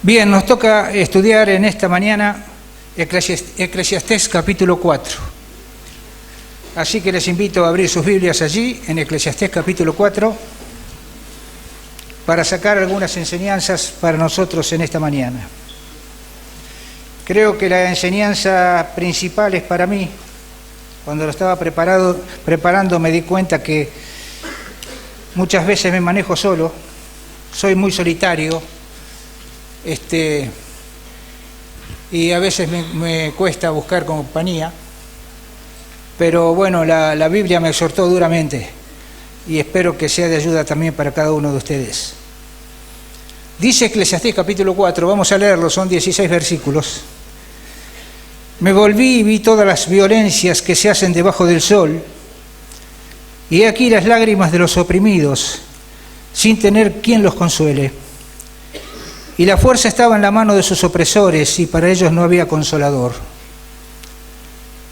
Bien, nos toca estudiar en esta mañana Eclesiastés capítulo 4. Así que les invito a abrir sus Biblias allí, en Eclesiastés capítulo 4, para sacar algunas enseñanzas para nosotros en esta mañana. Creo que la enseñanza principal es para mí. Cuando lo estaba preparando me di cuenta que muchas veces me manejo solo, soy muy solitario, y a veces me cuesta buscar compañía, pero bueno, la Biblia me exhortó duramente y espero que sea de ayuda también para cada uno de ustedes. Dice Eclesiastés capítulo 4, vamos a leerlo, son 16 versículos. Me volví y vi todas las violencias que se hacen debajo del sol, y he aquí las lágrimas de los oprimidos, sin tener quien los consuele. Y la fuerza estaba en la mano de sus opresores, y para ellos no había consolador.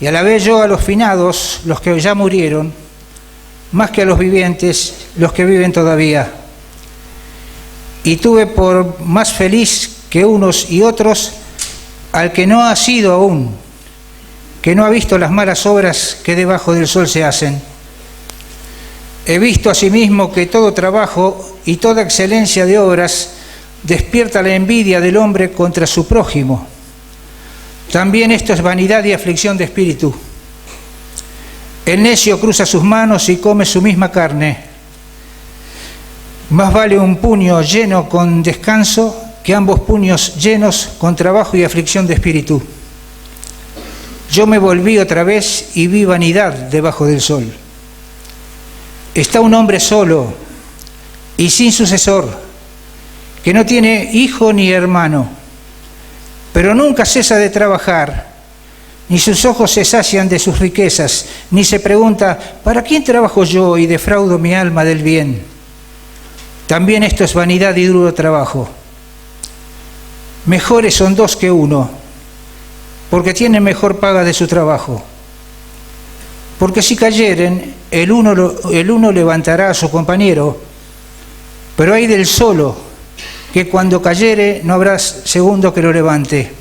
Y alabé yo a los finados, los que ya murieron, más que a los vivientes, los que viven todavía. Y tuve por más feliz que unos y otros al que no ha sido aún, que no ha visto las malas obras que debajo del sol se hacen. He visto asimismo que todo trabajo y toda excelencia de obras despierta la envidia del hombre contra su prójimo. También esto es vanidad y aflicción de espíritu. El necio cruza sus manos y come su misma carne. Más vale un puño lleno con descanso que ambos puños llenos con trabajo y aflicción de espíritu. Yo me volví otra vez y vi vanidad debajo del sol. Está un hombre solo y sin sucesor, que no tiene hijo ni hermano, pero nunca cesa de trabajar, ni sus ojos se sacian de sus riquezas, ni se pregunta, ¿para quién trabajo yo y defraudo mi alma del bien? También esto es vanidad y duro trabajo. Mejores son dos que uno, porque tienen mejor paga de su trabajo. Porque si cayeren, el uno levantará a su compañero, pero hay del solo, que cuando cayere no habrá segundo que lo levante.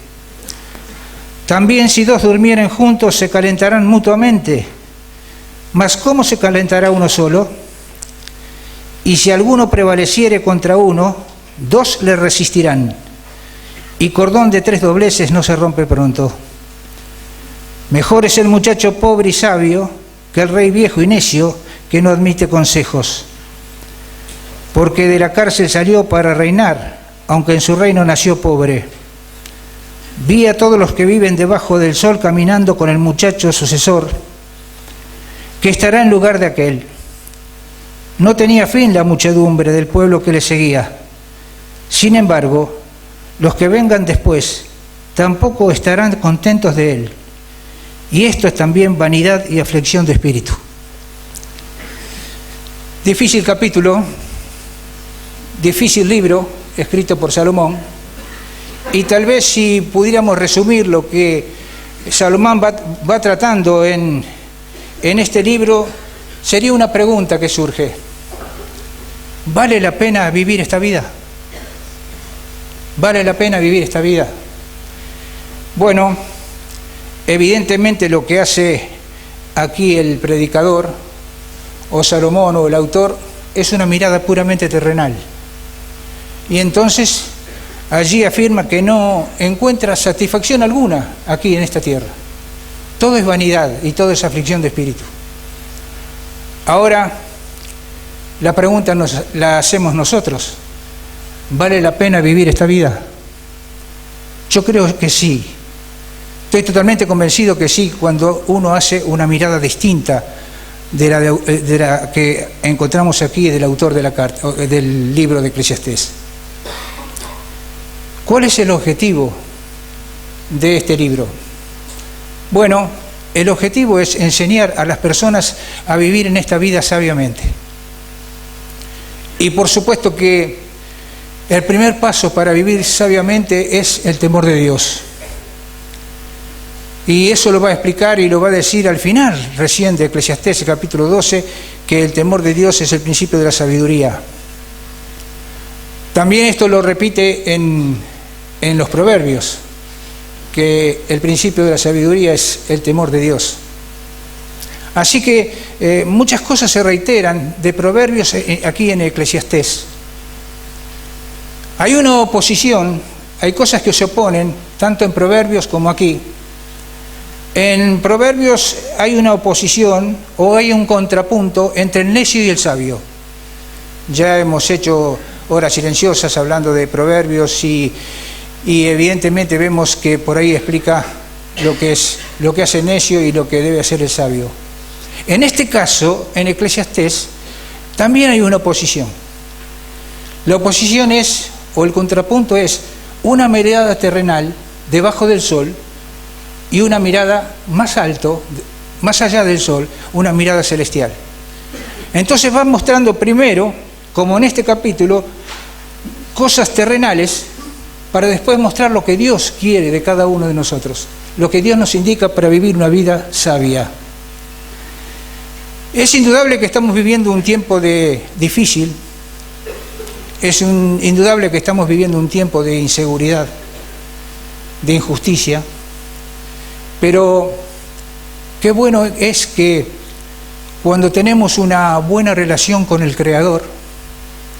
También si dos durmieren juntos se calentarán mutuamente, mas ¿cómo se calentará uno solo? Y si alguno prevaleciere contra uno, dos le resistirán, y cordón de 3 dobleces no se rompe pronto. Mejor es el muchacho pobre y sabio que el rey viejo y necio que no admite consejos. Porque de la cárcel salió para reinar, aunque en su reino nació pobre. Vi a todos los que viven debajo del sol caminando con el muchacho sucesor, que estará en lugar de aquel. No tenía fin la muchedumbre del pueblo que le seguía. Sin embargo, los que vengan después tampoco estarán contentos de él. Y esto es también vanidad y aflicción de espíritu. Difícil capítulo. Difícil libro, escrito por Salomón, y tal vez si pudiéramos resumir lo que Salomón va tratando en este libro, sería una pregunta que surge. ¿Vale la pena vivir esta vida? ¿Vale la pena vivir esta vida? Bueno, evidentemente lo que hace aquí el predicador, o Salomón o el autor, es una mirada puramente terrenal. Y entonces allí afirma que no encuentra satisfacción alguna aquí en esta tierra. Todo es vanidad y todo es aflicción de espíritu. Ahora, la pregunta la hacemos nosotros. ¿Vale la pena vivir esta vida? Yo creo que sí. Estoy totalmente convencido que sí, cuando uno hace una mirada distinta de la que encontramos aquí del autor de la carta, del libro de Eclesiastés. ¿Cuál es el objetivo de este libro? Bueno, el objetivo es enseñar a las personas a vivir en esta vida sabiamente. Y por supuesto que el primer paso para vivir sabiamente es el temor de Dios. Y eso lo va a explicar y lo va a decir al final recién de Eclesiastés, capítulo 12, que el temor de Dios es el principio de la sabiduría. También esto lo repite en en los proverbios, que el principio de la sabiduría es el temor de Dios. Así que muchas cosas se reiteran de proverbios aquí en Eclesiastés. Hay una oposición, hay cosas que se oponen, tanto en proverbios como aquí. En proverbios hay una oposición o hay un contrapunto entre el necio y el sabio. Ya hemos hecho horas silenciosas hablando de proverbios y evidentemente vemos que por ahí explica lo que hace el necio y lo que debe hacer el sabio. En este caso, en Eclesiastés, también hay una oposición. La oposición es, o el contrapunto es, una mirada terrenal debajo del sol y una mirada más alto, más allá del sol, una mirada celestial. Entonces va mostrando primero, como en este capítulo, cosas terrenales para después mostrar lo que Dios quiere de cada uno de nosotros, lo que Dios nos indica para vivir una vida sabia. Es indudable que estamos viviendo un tiempo difícil, es indudable que estamos viviendo un tiempo de inseguridad, de injusticia, pero qué bueno es que cuando tenemos una buena relación con el Creador,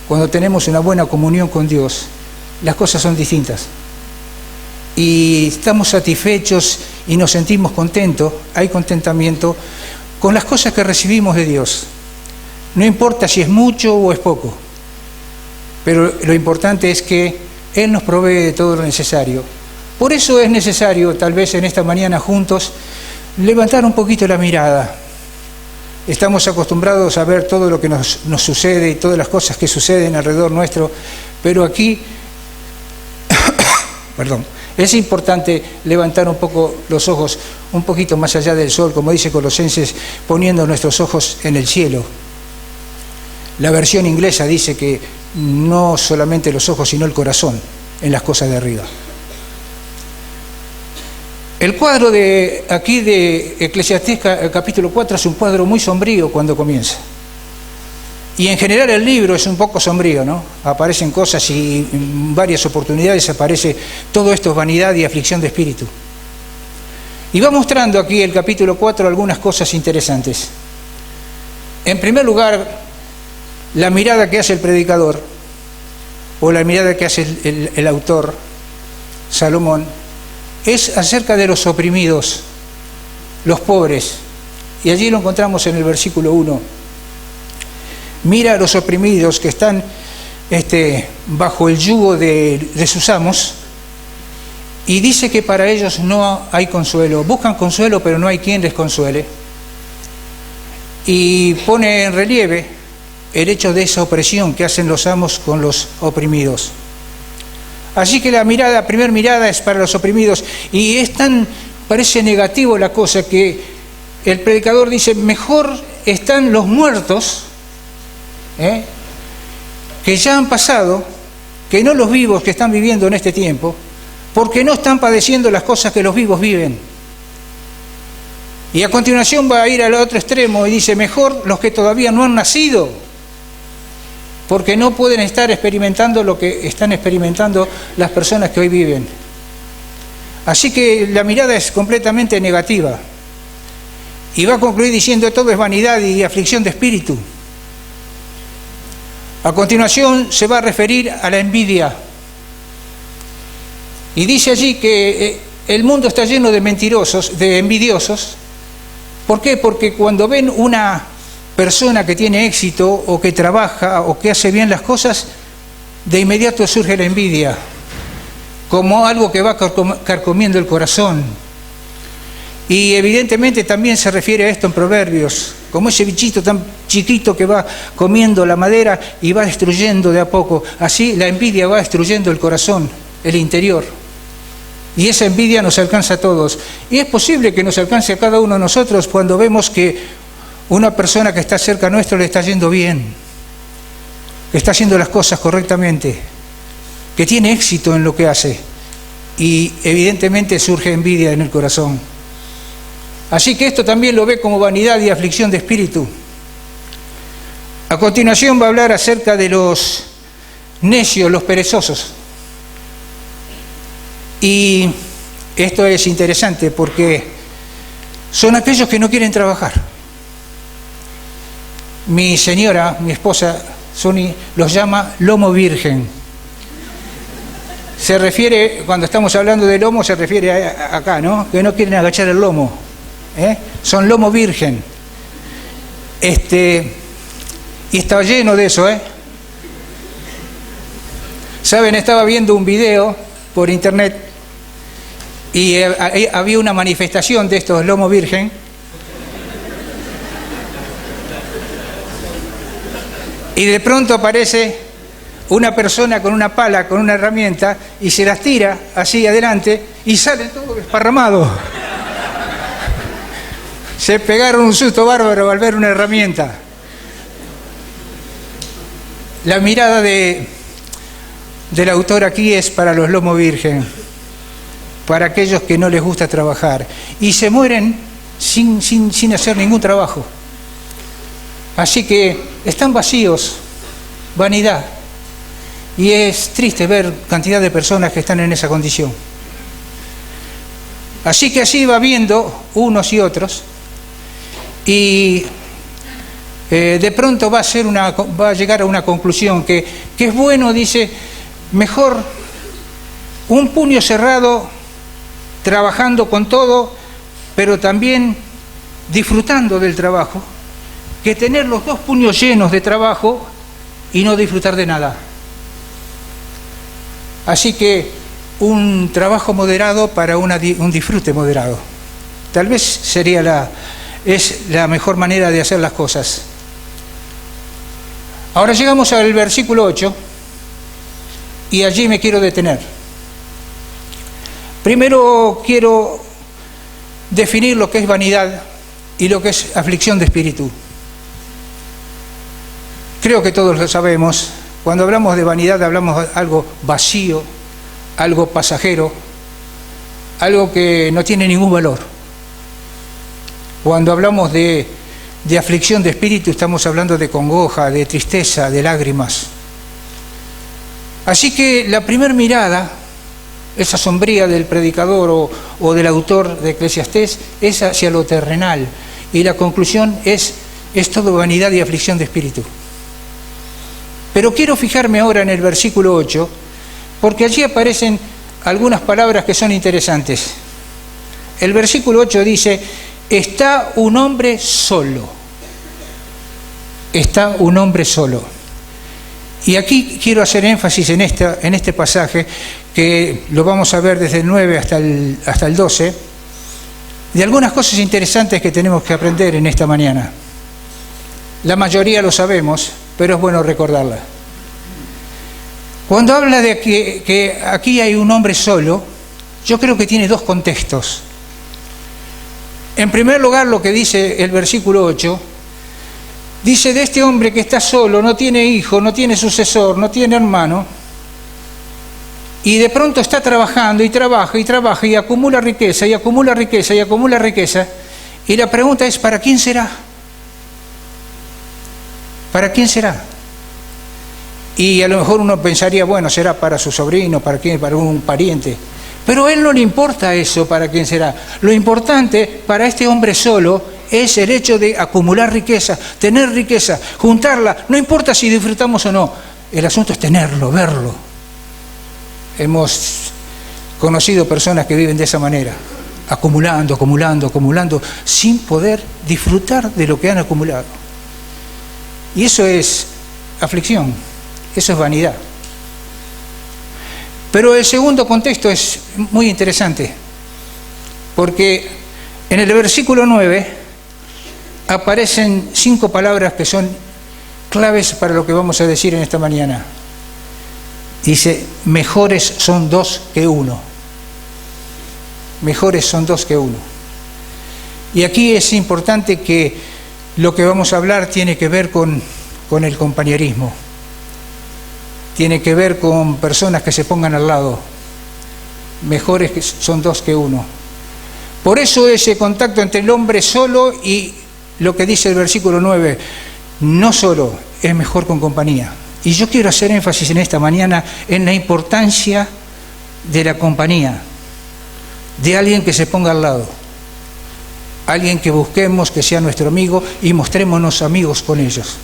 cuando tenemos una buena comunión con Dios, las cosas son distintas. Y estamos satisfechos y nos sentimos contentos, hay contentamiento con las cosas que recibimos de Dios. No importa si es mucho o es poco, pero lo importante es que Él nos provee de todo lo necesario. Por eso es necesario, tal vez en esta mañana juntos, levantar un poquito la mirada. Estamos acostumbrados a ver todo lo que nos sucede y todas las cosas que suceden alrededor nuestro, pero aquí, perdón, es importante levantar un poco los ojos, un poquito más allá del sol, como dice Colosenses, poniendo nuestros ojos en el cielo. La versión inglesa dice que no solamente los ojos, sino el corazón en las cosas de arriba. El cuadro de aquí de Eclesiastés capítulo 4 es un cuadro muy sombrío cuando comienza. Y en general el libro es un poco sombrío, ¿no? Aparecen cosas y en varias oportunidades aparece todo esto es vanidad y aflicción de espíritu. Y va mostrando aquí el capítulo 4 algunas cosas interesantes. En primer lugar, la mirada que hace el predicador, o la mirada que hace el autor, Salomón, es acerca de los oprimidos, los pobres. Y allí lo encontramos en el versículo 1. Mira a los oprimidos que están bajo el yugo de sus amos, y dice que para ellos no hay consuelo. Buscan consuelo, pero no hay quien les consuele. Y pone en relieve el hecho de esa opresión que hacen los amos con los oprimidos. Así que la primera mirada es para los oprimidos, y es parece negativo la cosa que el predicador dice, mejor están los muertos, que ya han pasado, que no los vivos que están viviendo en este tiempo, porque no están padeciendo las cosas que los vivos viven. Y a continuación va a ir al otro extremo y dice, mejor los que todavía no han nacido, porque no pueden estar experimentando lo que están experimentando las personas que hoy viven. Así que la mirada es completamente negativa. Y va a concluir diciendo, todo es vanidad y aflicción de espíritu. A continuación se va a referir a la envidia. Y dice allí que el mundo está lleno de mentirosos, de envidiosos. ¿Por qué? Porque cuando ven una persona que tiene éxito o que trabaja o que hace bien las cosas, de inmediato surge la envidia, como algo que va carcomiendo el corazón. Y evidentemente también se refiere a esto en Proverbios, como ese bichito tan chiquito que va comiendo la madera y va destruyendo de a poco. Así la envidia va destruyendo el corazón, el interior. Y esa envidia nos alcanza a todos. Y es posible que nos alcance a cada uno de nosotros cuando vemos que una persona que está cerca nuestro le está yendo bien, que está haciendo las cosas correctamente, que tiene éxito en lo que hace. Y evidentemente surge envidia en el corazón. Así que esto también lo ve como vanidad y aflicción de espíritu. A continuación va a hablar acerca de los necios, los perezosos. Y esto es interesante porque son aquellos que no quieren trabajar. Mi señora, mi esposa, Sony, los llama lomo virgen. Se refiere, cuando estamos hablando de lomo, se refiere acá, ¿no? Que no quieren agachar el lomo. Son lomo virgen. Y está lleno de eso, Saben, estaba viendo un video por internet y había una manifestación de estos lomo virgen. Y de pronto aparece una persona con una pala, con una herramienta, y se las tira así adelante y salen todos desparramados. Se pegaron un susto bárbaro al ver una herramienta. La mirada del autor aquí es para los lomo virgen, para aquellos que no les gusta trabajar y se mueren sin hacer ningún trabajo. Así que están vacíos, vanidad. Y es triste ver cantidad de personas que están en esa condición. Así que así va viendo unos y otros. Y de pronto va a llegar a una conclusión que es bueno, dice, mejor un puño cerrado, trabajando con todo, pero también disfrutando del trabajo, que tener los dos puños llenos de trabajo y no disfrutar de nada. Así que un trabajo moderado para un disfrute moderado. Tal vez es la mejor manera de hacer las cosas. Ahora llegamos al versículo 8 y allí me quiero detener. Primero quiero definir lo que es vanidad y lo que es aflicción de espíritu. Creo que todos lo sabemos. Cuando hablamos de vanidad hablamos de algo vacío, algo pasajero, algo que no tiene ningún valor. Cuando hablamos de aflicción de espíritu estamos hablando de congoja, de tristeza, de lágrimas. Así que la primera mirada, esa sombría del predicador o del autor de Eclesiastés, es hacia lo terrenal. Y la conclusión es todo vanidad y aflicción de espíritu. Pero quiero fijarme ahora en el versículo 8, porque allí aparecen algunas palabras que son interesantes. El versículo 8 dice, está un hombre solo. Está un hombre solo. Y aquí quiero hacer énfasis en este pasaje, que lo vamos a ver desde el 9 hasta el 12, de algunas cosas interesantes que tenemos que aprender en esta mañana. La mayoría lo sabemos, pero es bueno recordarla. Cuando habla de que aquí hay un hombre solo, yo creo que tiene dos contextos. En primer lugar, lo que dice el versículo 8, dice de este hombre que está solo, no tiene hijo, no tiene sucesor, no tiene hermano, y de pronto está trabajando y trabaja y trabaja y acumula riqueza y acumula riqueza y acumula riqueza, y la pregunta es, ¿para quién será? ¿Para quién será? Y a lo mejor uno pensaría, bueno, será para su sobrino, para quién, para un pariente. Pero a él no le importa eso, para quién será. Lo importante para este hombre solo es el hecho de acumular riqueza, tener riqueza, juntarla. No importa si disfrutamos o no. El asunto es tenerlo, verlo. Hemos conocido personas que viven de esa manera, acumulando, acumulando, acumulando, sin poder disfrutar de lo que han acumulado. Y eso es aflicción, eso es vanidad. Pero el segundo contexto es muy interesante, porque en el versículo 9 aparecen 5 palabras que son claves para lo que vamos a decir en esta mañana. Dice, mejores son 2 que 1. Mejores son 2 que 1. Y aquí es importante que lo que vamos a hablar tiene que ver con el compañerismo. Tiene que ver con personas que se pongan al lado. Mejores son 2 que 1. Por eso ese contacto entre el hombre solo y lo que dice el versículo 9, no solo, es mejor con compañía. Y yo quiero hacer énfasis en esta mañana en la importancia de la compañía. de alguien que se ponga al lado, alguien que busquemos que sea nuestro amigo y mostrémonos amigos con ellos.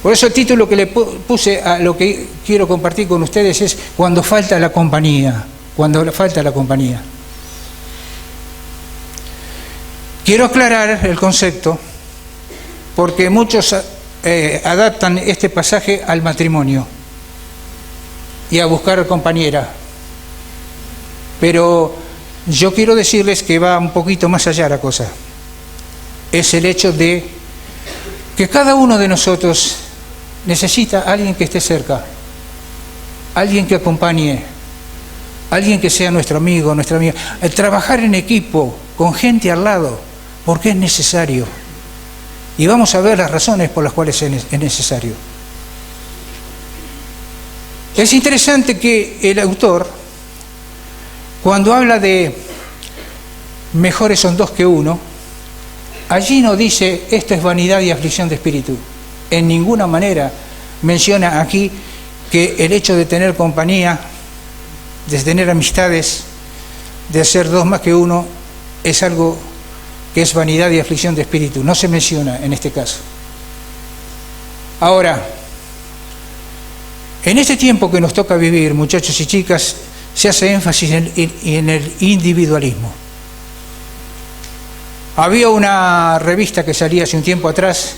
Por eso el título que le puse a lo que quiero compartir con ustedes es Cuando falta la compañía, cuando falta la compañía. Quiero aclarar el concepto porque muchos adaptan este pasaje al matrimonio y a buscar compañera. Pero yo quiero decirles que va un poquito más allá la cosa. Es el hecho de que cada uno de nosotros necesita a alguien que esté cerca, alguien que acompañe, alguien que sea nuestro amigo, nuestra amiga. El trabajar en equipo, con gente al lado, porque es necesario. Y vamos a ver las razones por las cuales es necesario. Es interesante que el autor, cuando habla de mejores son dos que uno, allí no dice esto es vanidad y aflicción de espíritu. En ninguna manera menciona aquí que el hecho de tener compañía, de tener amistades, de ser dos más que uno, es algo que es vanidad y aflicción de espíritu. No se menciona en este caso. Ahora, en este tiempo que nos toca vivir, muchachos y chicas, se hace énfasis en el individualismo. Había una revista que salía hace un tiempo atrás,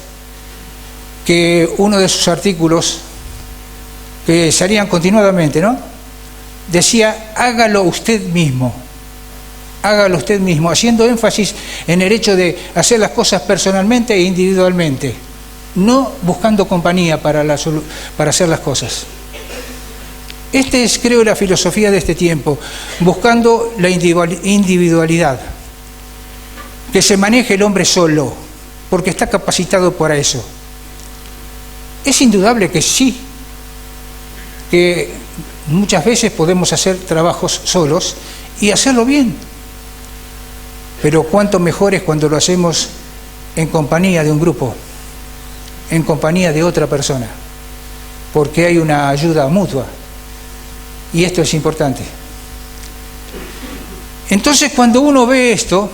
que uno de sus artículos, que salían continuadamente, ¿no?, decía, hágalo usted mismo, haciendo énfasis en el hecho de hacer las cosas personalmente e individualmente, no buscando compañía para hacer las cosas. Esta es, creo, la filosofía de este tiempo, buscando la individualidad, que se maneje el hombre solo, porque está capacitado para eso. Es indudable que sí, que muchas veces podemos hacer trabajos solos y hacerlo bien, pero cuánto mejor es cuando lo hacemos en compañía de un grupo, en compañía de otra persona, porque hay una ayuda mutua. Y esto es importante. Entonces, cuando uno ve esto,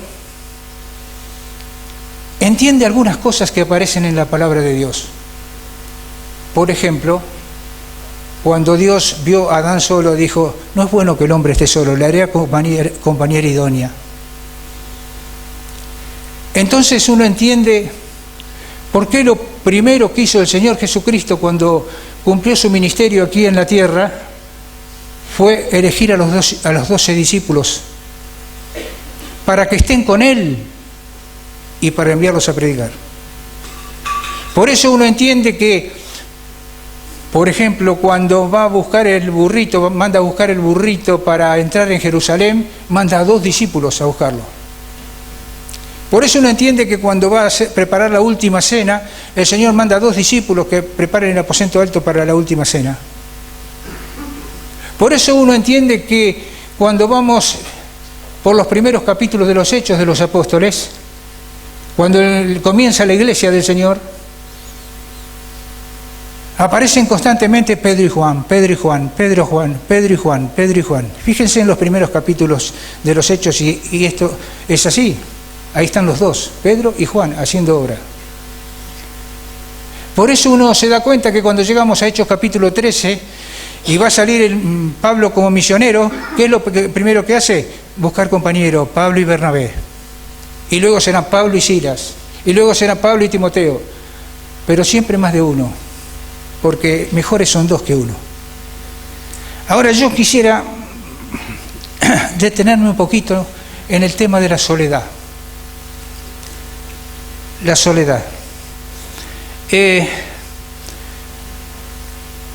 entiende algunas cosas que aparecen en la palabra de Dios. Por ejemplo, cuando Dios vio a Adán solo, dijo, no es bueno que el hombre esté solo, le haré compañera idónea. Entonces uno entiende por qué lo primero que hizo el Señor Jesucristo cuando cumplió su ministerio aquí en la tierra fue elegir a los 12 discípulos para que estén con Él y para enviarlos a predicar. Por eso uno entiende que, por ejemplo, cuando va a buscar el burrito, manda a buscar el burrito para entrar en Jerusalén, manda a 2 discípulos a buscarlo. Por eso uno entiende que cuando va a preparar la última cena, el Señor manda a 2 discípulos que preparen el aposento alto para la última cena. Por eso uno entiende que cuando vamos por los primeros capítulos de los Hechos de los Apóstoles, cuando comienza la iglesia del Señor, aparecen constantemente Pedro y Juan, Pedro y Juan, Pedro, Juan, Pedro y Juan, Pedro y Juan. Fíjense en los primeros capítulos de los Hechos y esto es así. Ahí están los dos, Pedro y Juan, haciendo obra. Por eso uno se da cuenta que cuando llegamos a Hechos capítulo 13 y va a salir Pablo como misionero, ¿qué es lo primero que hace? Buscar compañeros, Pablo y Bernabé. Y luego serán Pablo y Silas. Y luego serán Pablo y Timoteo. Pero siempre más de uno, porque mejores son 2 que 1. Ahora yo quisiera detenerme un poquito en el tema de la soledad. La soledad.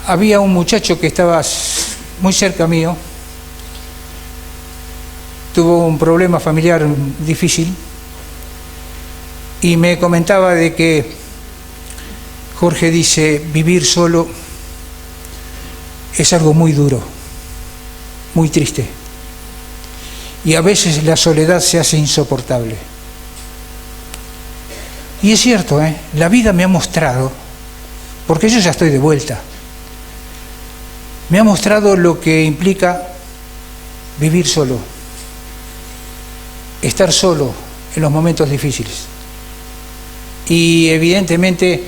Había un muchacho que estaba muy cerca mío, tuvo un problema familiar difícil y me comentaba de que Jorge dice, vivir solo es algo muy duro, muy triste, y a veces la soledad se hace insoportable. Y es cierto, la vida me ha mostrado, porque yo ya estoy de vuelta, me ha mostrado lo que implica vivir solo. estar solo en los momentos difíciles. Y evidentemente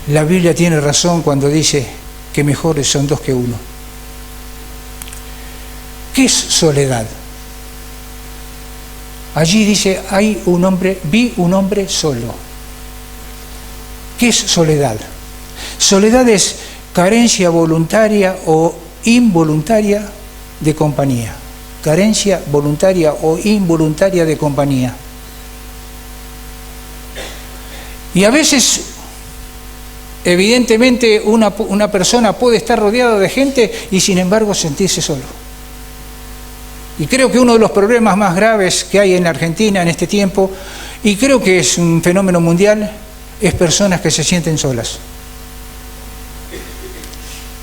la Biblia tiene razón cuando dice que mejores son dos que uno. ¿Qué es soledad? Allí dice, vi un hombre solo. ¿Qué es soledad? Soledad es carencia voluntaria o involuntaria de compañía. Carencia voluntaria o involuntaria de compañía. Y a veces, evidentemente, una persona puede estar rodeada de gente y sin embargo sentirse solo. Y creo que uno de los problemas más graves que hay en la Argentina en este tiempo, y creo que es un fenómeno mundial, es personas que se sienten solas.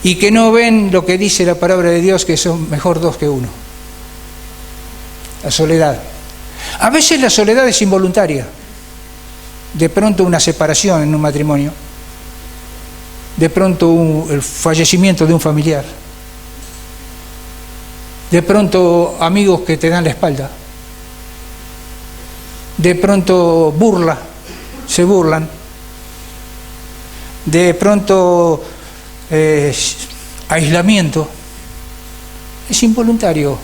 Y que no ven lo que dice la palabra de Dios, que son mejor dos que uno. La soledad. A veces la soledad es involuntaria. De pronto una separación en un matrimonio. De pronto el fallecimiento de un familiar. De pronto amigos que te dan la espalda. De pronto se burlan. De pronto aislamiento. Es involuntario,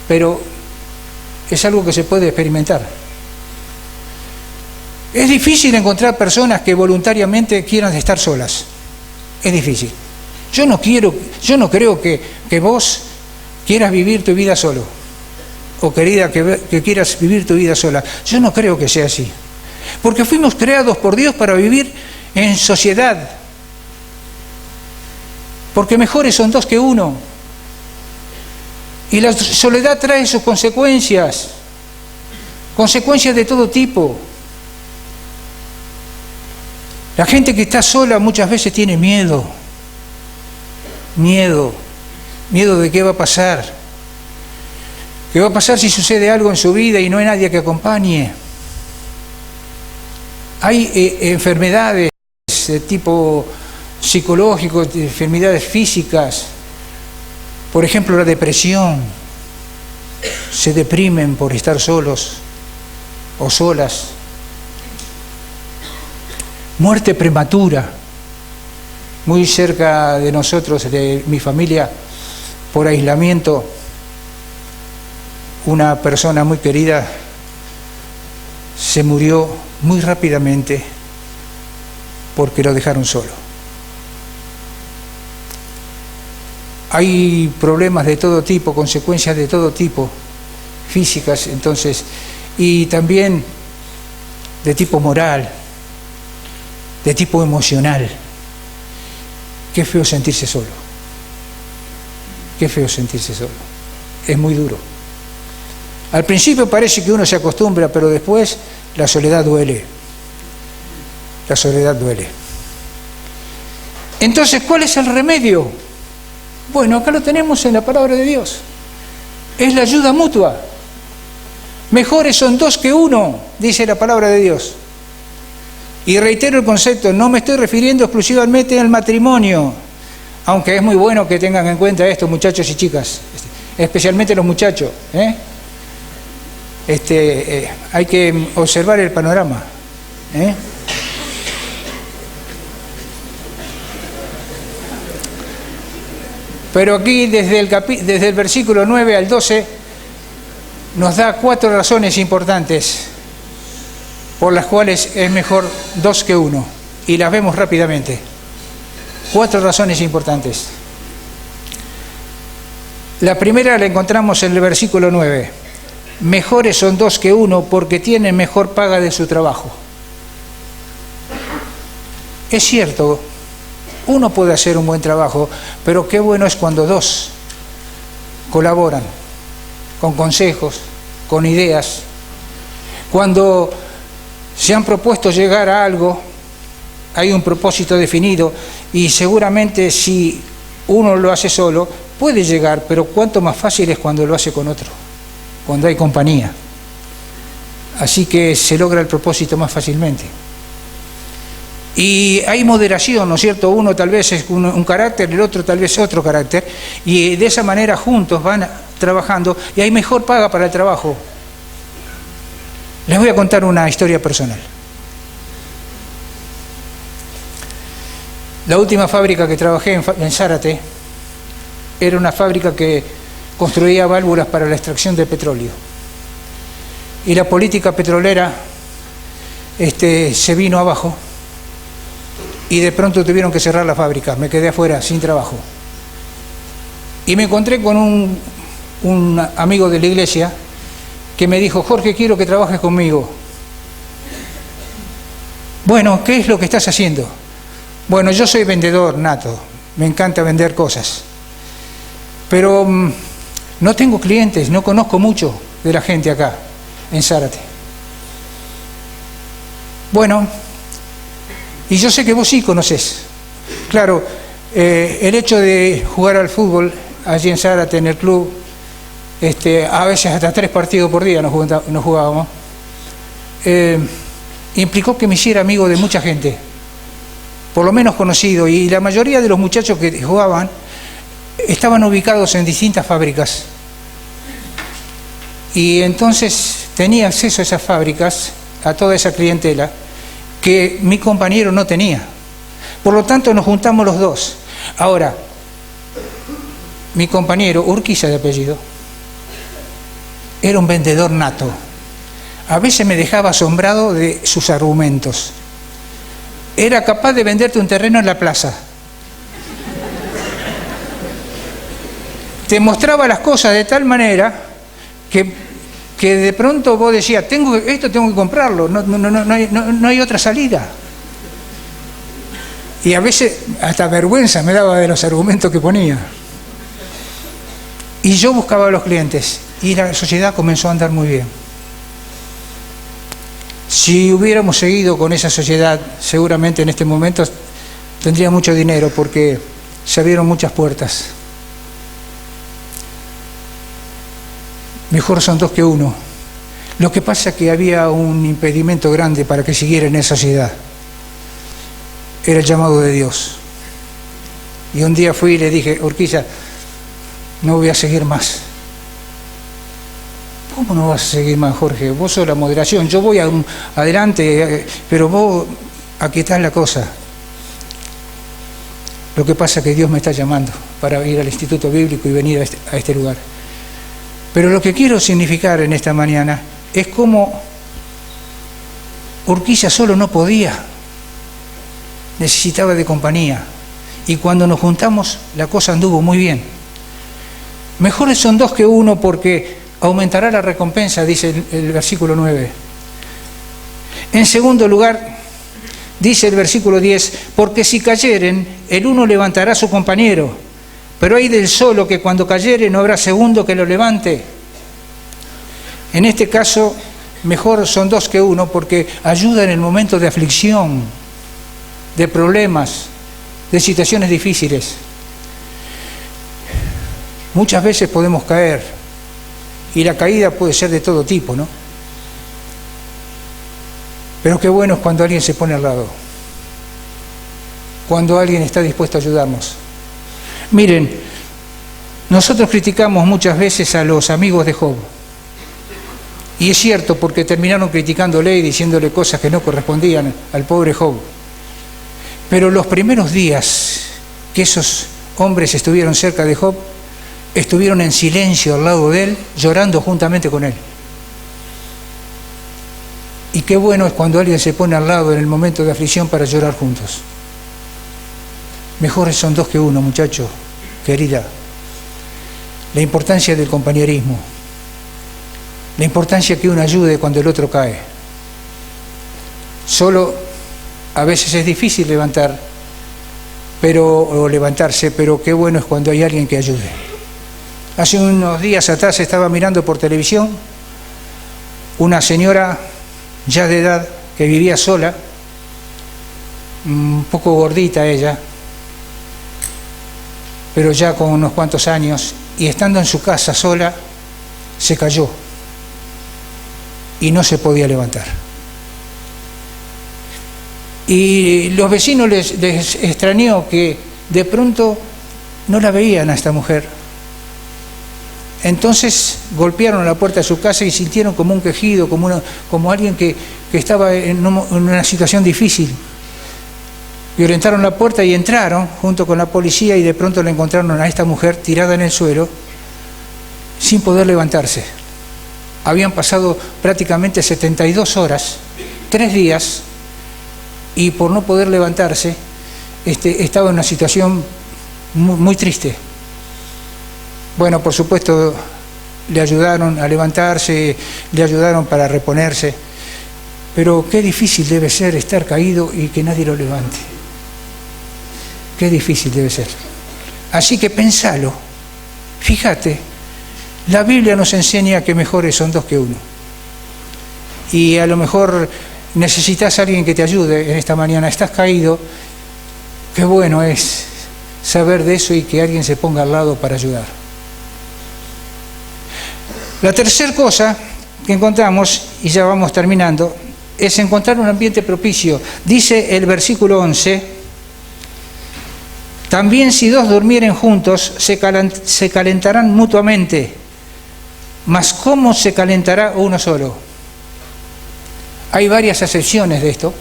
pero es algo que se puede experimentar. Es difícil encontrar personas que voluntariamente quieran estar solas. Es difícil. Yo no creo que vos quieras vivir tu vida solo, o querida, que quieras vivir tu vida sola. Yo no creo que sea así, porque fuimos creados por Dios para vivir en sociedad, porque mejores son dos que uno, y la soledad trae sus consecuencias de todo tipo. La gente que está sola muchas veces tiene miedo de qué va a pasar. ¿Qué va a pasar si sucede algo en su vida y no hay nadie que acompañe? Hay enfermedades de tipo psicológico, enfermedades físicas. Por ejemplo, la depresión. Se deprimen por estar solos o solas. Muerte prematura. Muy cerca de nosotros, de mi familia, por aislamiento, una persona muy querida se murió muy rápidamente porque lo dejaron solo. Hay problemas de todo tipo, consecuencias de todo tipo, físicas, entonces, y también de tipo moral, de tipo emocional. Qué feo sentirse solo. Qué feo sentirse solo. Es muy duro. Al principio parece que uno se acostumbra, pero después la soledad duele. La soledad duele. Entonces, ¿cuál es el remedio? Bueno, acá lo tenemos en la palabra de Dios. Es la ayuda mutua. Mejores son dos que uno, dice la palabra de Dios. Y reitero el concepto, no me estoy refiriendo exclusivamente al matrimonio, aunque es muy bueno que tengan en cuenta esto, muchachos y chicas, especialmente los muchachos. Hay que observar el panorama. Pero aquí desde el versículo 9 al 12 nos da 4 razones importantes por las cuales es mejor dos que uno, y las vemos rápidamente. 4 razones importantes. La primera la encontramos en el versículo 9. Mejores son dos que uno porque tienen mejor paga de su trabajo. Es cierto, uno puede hacer un buen trabajo, pero qué bueno es cuando dos colaboran, con consejos, con ideas. Cuando se han propuesto llegar a algo, hay un propósito definido, y seguramente si uno lo hace solo, puede llegar, pero cuánto más fácil es cuando lo hace con otro, cuando hay compañía. Así que se logra el propósito más fácilmente. Y hay moderación, ¿no es cierto? Uno tal vez es un carácter, el otro tal vez otro carácter, y de esa manera juntos van trabajando y hay mejor paga para el trabajo. Les voy a contar una historia personal. La última fábrica que trabajé en Zárate era una fábrica que construía válvulas para la extracción de petróleo. Y la política petrolera se vino abajo y de pronto tuvieron que cerrar la fábrica. Me quedé afuera, sin trabajo. Y me encontré con un amigo de la iglesia que me dijo: Jorge, quiero que trabajes conmigo. Bueno, ¿qué es lo que estás haciendo? Bueno, yo soy vendedor nato, me encanta vender cosas, pero no tengo clientes, no conozco mucho de la gente acá, en Zárate. Bueno, y yo sé que vos sí conocés. Claro, el hecho de jugar al fútbol allí en Zárate, en el club, a veces hasta 3 partidos por día nos jugábamos, implicó que me hiciera amigo de mucha gente, por lo menos conocido, y la mayoría de los muchachos que jugaban estaban ubicados en distintas fábricas. Y entonces tenía acceso a esas fábricas, a toda esa clientela, que mi compañero no tenía. Por lo tanto, nos juntamos los dos. Ahora, mi compañero, Urquiza de apellido, era un vendedor nato. A veces me dejaba asombrado de sus argumentos. Era capaz de venderte un terreno en la plaza. Te mostraba las cosas de tal manera que de pronto vos decías: esto tengo que comprarlo, no hay otra salida. Y a veces hasta vergüenza me daba de los argumentos que ponía. Y yo buscaba a los clientes y la sociedad comenzó a andar muy bien. Si hubiéramos seguido con esa sociedad, seguramente en este momento tendría mucho dinero, porque se abrieron muchas puertas. Mejor son 2 que 1. Lo que pasa es que había un impedimento grande para que siguiera en esa sociedad. Era el llamado de Dios. Y un día fui y le dije: Urquiza, no voy a seguir más. ¿Cómo no vas a seguir más, Jorge? Vos sos la moderación, yo voy adelante, pero vos aquietás la cosa. Lo que pasa es que Dios me está llamando para ir al Instituto Bíblico y venir a este lugar. Pero lo que quiero significar en esta mañana es cómo Urquiza solo no podía, necesitaba de compañía. Y cuando nos juntamos, la cosa anduvo muy bien. Mejores son 2 que 1 porque aumentará la recompensa, dice el versículo 9. En segundo lugar, dice el versículo 10, porque si cayeren, el uno levantará a su compañero, pero hay del solo que cuando cayere no habrá segundo que lo levante. En este caso, mejor son 2 que 1 porque ayuda en el momento de aflicción, de problemas, de situaciones difíciles. Muchas veces podemos caer, y la caída puede ser de todo tipo, ¿no? Pero qué bueno es cuando alguien se pone al lado, cuando alguien está dispuesto a ayudarnos. Miren, nosotros criticamos muchas veces a los amigos de Job, y es cierto, porque terminaron criticándole y diciéndole cosas que no correspondían al pobre Job. Pero los primeros días que esos hombres estuvieron cerca de Job, estuvieron en silencio al lado de él, llorando juntamente con él. Y qué bueno es cuando alguien se pone al lado en el momento de aflicción para llorar juntos. Mejores son 2 que 1, muchacho, querida. La importancia del compañerismo, la importancia que uno ayude cuando el otro cae. Solo a veces es difícil levantarse, pero qué bueno es cuando hay alguien que ayude. Hace unos días atrás estaba mirando por televisión una señora ya de edad que vivía sola, un poco gordita ella, pero ya con unos cuantos años, y estando en su casa sola, se cayó y no se podía levantar. Y los vecinos les extrañó que de pronto no la veían a esta mujer Entonces golpearon a la puerta de su casa y sintieron como un quejido, como alguien que estaba en una situación difícil. Violentaron la puerta y entraron junto con la policía y de pronto le encontraron a esta mujer tirada en el suelo sin poder levantarse. Habían pasado prácticamente 72 horas, 3 días, y por no poder levantarse estaba en una situación muy triste. Bueno, por supuesto, le ayudaron a levantarse, le ayudaron para reponerse, pero qué difícil debe ser estar caído y que nadie lo levante. Qué difícil debe ser. Así que pensalo, fíjate, la Biblia nos enseña que mejores son 2 que 1. Y a lo mejor necesitas a alguien que te ayude en esta mañana, estás caído, qué bueno es saber de eso y que alguien se ponga al lado para ayudar. La tercera cosa que encontramos, y ya vamos terminando, es encontrar un ambiente propicio. Dice el versículo 11, también si 2 durmieren juntos, se calentarán mutuamente, mas ¿cómo se calentará uno solo? Hay varias acepciones de esto.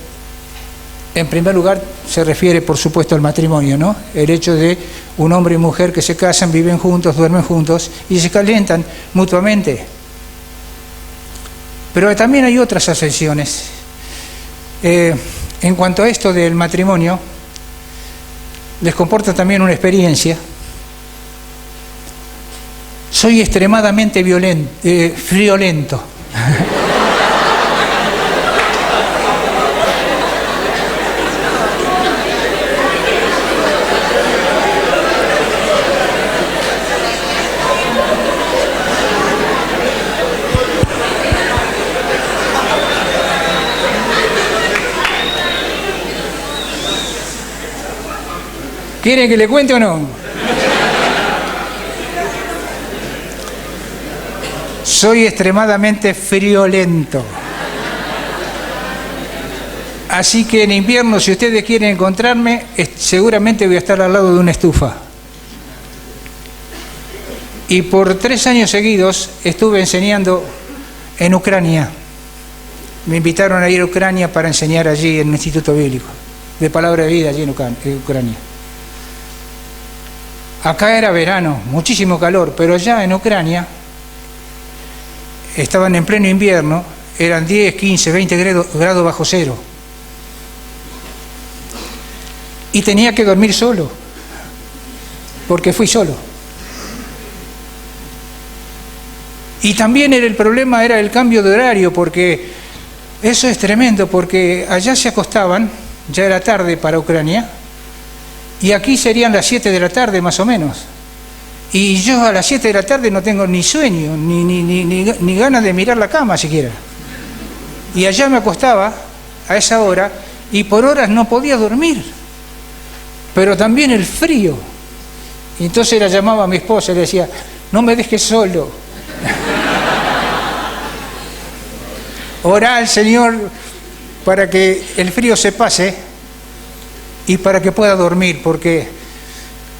En primer lugar, se refiere, por supuesto, al matrimonio, ¿no? El hecho de un hombre y mujer que se casan, viven juntos, duermen juntos y se calientan mutuamente. Pero también hay otras acepciones. En cuanto a esto del matrimonio, les comporto también una experiencia. Soy extremadamente friolento. ¿Quieren que le cuente o no? Soy extremadamente friolento. Así que en invierno, si ustedes quieren encontrarme, seguramente voy a estar al lado de una estufa. Y por 3 años seguidos estuve enseñando en Ucrania. Me invitaron a ir a Ucrania para enseñar allí en un instituto bíblico de Palabra de Vida allí en Ucrania. Acá era verano, muchísimo calor, pero allá en Ucrania estaban en pleno invierno, eran 10, 15, 20 grados bajo cero. Y tenía que dormir solo, porque fui solo. Y también el problema era el cambio de horario, porque eso es tremendo, porque allá se acostaban, ya era tarde para Ucrania, y aquí serían las 7 de la tarde más o menos. Y yo a las 7 de la tarde no tengo ni sueño, ni ganas de mirar la cama siquiera. Y allá me acostaba a esa hora y por horas no podía dormir. Pero también el frío. Y entonces la llamaba a mi esposa y le decía, no me dejes solo. Orá al Señor para que el frío se pase y para que pueda dormir, porque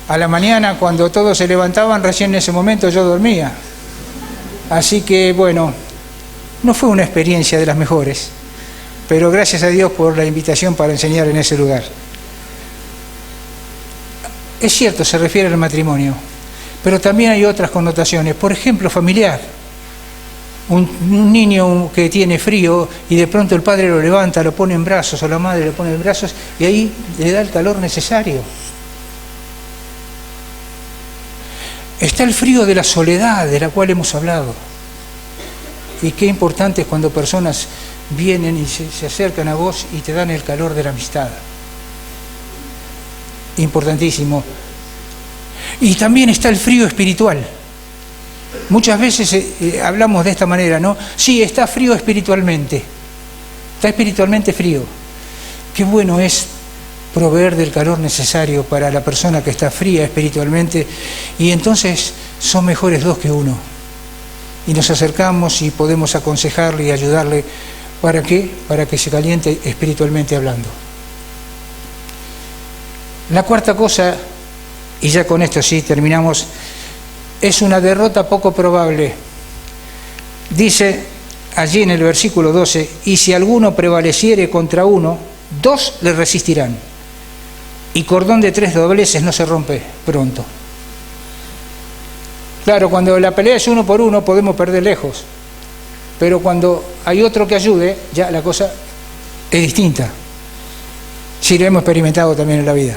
a la mañana cuando todos se levantaban, recién en ese momento yo dormía. Así que bueno, no fue una experiencia de las mejores, pero gracias a Dios por la invitación para enseñar en ese lugar. Es cierto, se refiere al matrimonio, pero también hay otras connotaciones, por ejemplo, familiar. Un niño que tiene frío y de pronto el padre lo levanta, lo pone en brazos, o la madre lo pone en brazos y ahí le da el calor necesario. Está el frío de la soledad, de la cual hemos hablado. Y qué importante es cuando personas vienen y se acercan a vos y te dan el calor de la amistad. Importantísimo. Y también está el frío espiritual. Muchas veces hablamos de esta manera, ¿no? Sí, está frío espiritualmente. Está espiritualmente frío. Qué bueno es proveer del calor necesario para la persona que está fría espiritualmente, y entonces son mejores 2 que 1. Y nos acercamos y podemos aconsejarle y ayudarle. ¿Para qué? Para que se caliente espiritualmente hablando. La cuarta cosa, y ya con esto sí terminamos, es una derrota poco probable. Dice allí en el versículo 12, y si alguno prevaleciere contra uno, 2 le resistirán, y cordón de 3 dobleces no se rompe pronto. Claro, cuando la pelea es 1 por 1 podemos perder lejos, pero cuando hay otro que ayude, ya la cosa es distinta. Sí, lo hemos experimentado también en la vida.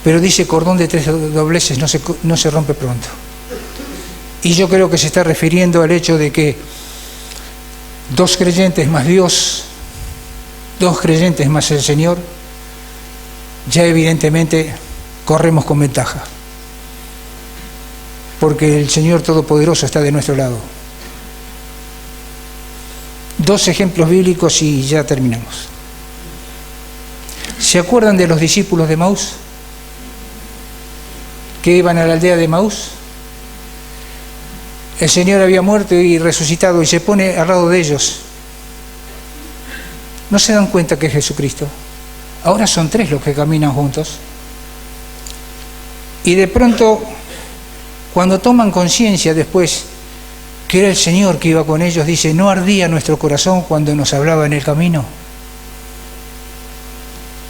Pero dice cordón de 3 dobleces no se rompe pronto. Y yo creo que se está refiriendo al hecho de que 2 creyentes más Dios, 2 creyentes más el Señor, ya evidentemente corremos con ventaja. Porque el Señor Todopoderoso está de nuestro lado. 2 ejemplos bíblicos y ya terminamos. ¿Se acuerdan de los discípulos de Emaús? Que iban a la aldea de Emaús. El Señor había muerto y resucitado y se pone al lado de ellos. ¿No se dan cuenta que es Jesucristo? Ahora son 3 los que caminan juntos. Y de pronto, cuando toman conciencia después que era el Señor que iba con ellos, dice, ¿no ardía nuestro corazón cuando nos hablaba en el camino?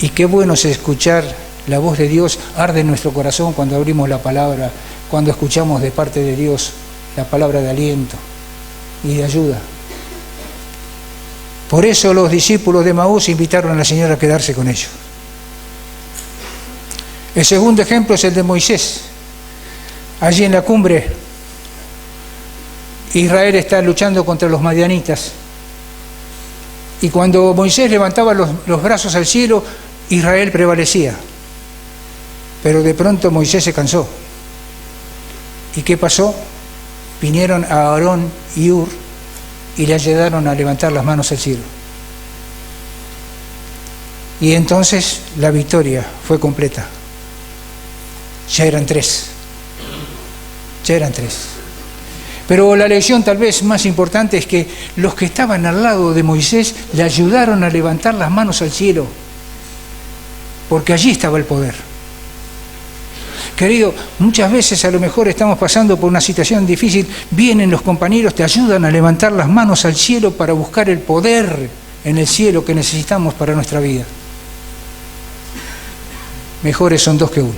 Y qué bueno es escuchar la voz de Dios, arde en nuestro corazón cuando abrimos la palabra, cuando escuchamos de parte de Dios la palabra de aliento y de ayuda. Por eso los discípulos de Emaús invitaron a la Señora a quedarse con ellos. El segundo ejemplo es el de Moisés. Allí en la cumbre, Israel está luchando contra los madianitas. Y cuando Moisés levantaba los brazos al cielo, Israel prevalecía. Pero de pronto Moisés se cansó. ¿Y qué pasó? Vinieron a Aarón y Hur y le ayudaron a levantar las manos al cielo. Y entonces la victoria fue completa. Ya eran 3. Ya eran 3. Pero la lección tal vez más importante es que los que estaban al lado de Moisés le ayudaron a levantar las manos al cielo, porque allí estaba el poder. Querido, muchas veces a lo mejor estamos pasando por una situación difícil, vienen los compañeros, te ayudan a levantar las manos al cielo para buscar el poder en el cielo que necesitamos para nuestra vida. Mejores son 2 que 1.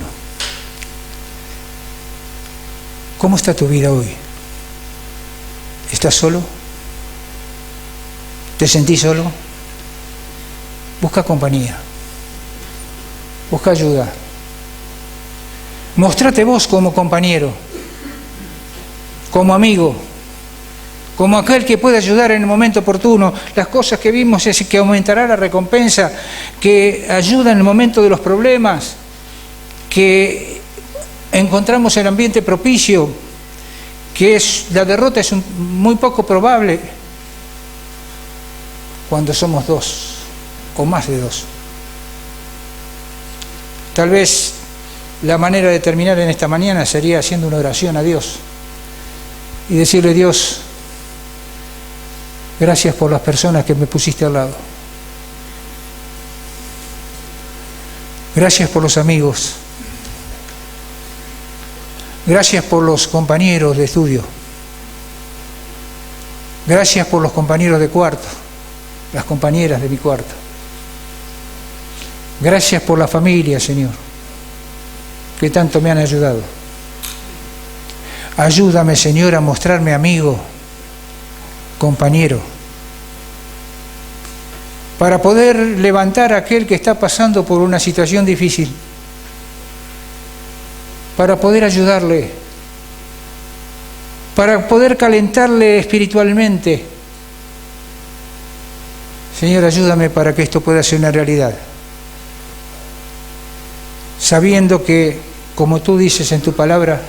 ¿Cómo está tu vida hoy? ¿Estás solo? ¿Te sentís solo? Busca compañía. Busca ayuda. Mostrate vos como compañero, como amigo, como aquel que puede ayudar en el momento oportuno. Las cosas que vimos es que aumentará la recompensa, que ayuda en el momento de los problemas, que encontramos el ambiente propicio, que la derrota es muy poco probable cuando somos 2 o más de 2. Tal vez la manera de terminar en esta mañana sería haciendo una oración a Dios y decirle: Dios, gracias por las personas que me pusiste al lado. Gracias por los amigos. Gracias por los compañeros de estudio. Gracias por los compañeros de cuarto, las compañeras de mi cuarto. Gracias por la familia, Señor, que tanto me han ayudado. Ayúdame, Señor, a mostrarme amigo, compañero, para poder levantar a aquel que está pasando por una situación difícil, para poder ayudarle, para poder calentarle espiritualmente. Señor, ayúdame para que esto pueda ser una realidad, sabiendo que, como tú dices en tu palabra,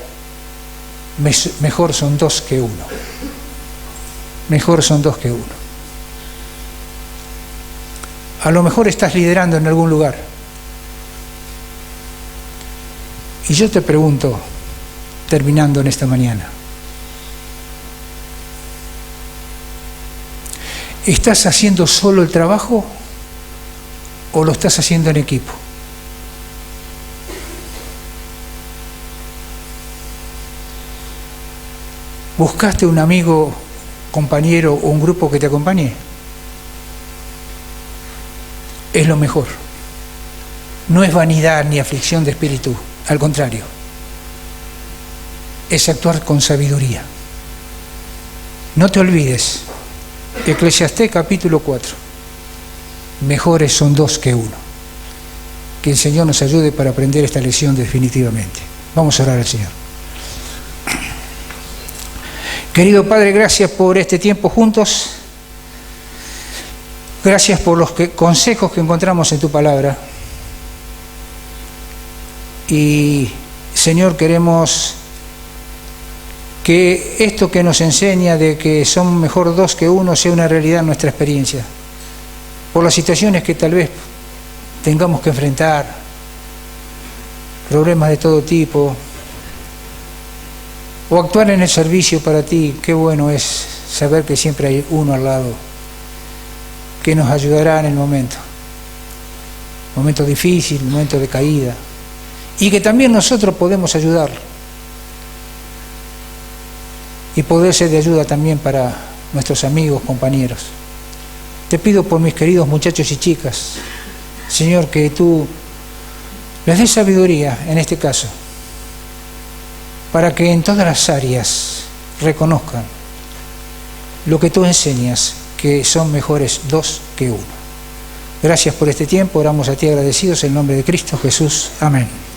mejor son 2 que 1. Mejor son 2 que 1. A lo mejor estás liderando en algún lugar. Y yo te pregunto, terminando en esta mañana, ¿estás haciendo solo el trabajo o lo estás haciendo en equipo? ¿Buscaste un amigo, compañero o un grupo que te acompañe? Es lo mejor. No es vanidad ni aflicción de espíritu, al contrario. Es actuar con sabiduría. No te olvides, Eclesiastés capítulo 4. Mejores son dos que uno. Que el Señor nos ayude para aprender esta lección definitivamente. Vamos a orar al Señor. Querido Padre, gracias por este tiempo juntos. Gracias por los consejos que encontramos en tu palabra. Y, Señor, queremos que esto que nos enseña de que son mejor dos que uno sea una realidad en nuestra experiencia. Por las situaciones que tal vez tengamos que enfrentar, problemas de todo tipo, o actuar en el servicio para ti. Qué bueno es saber que siempre hay uno al lado que nos ayudará en el momento difícil, momento de caída, y que también nosotros podemos ayudarlo y poder ser de ayuda también para nuestros amigos, compañeros. Te pido por mis queridos muchachos y chicas, Señor, que tú les des sabiduría en este caso, para que en todas las áreas reconozcan lo que tú enseñas, que son mejores dos que uno. Gracias por este tiempo, oramos a ti agradecidos en el nombre de Cristo Jesús. Amén.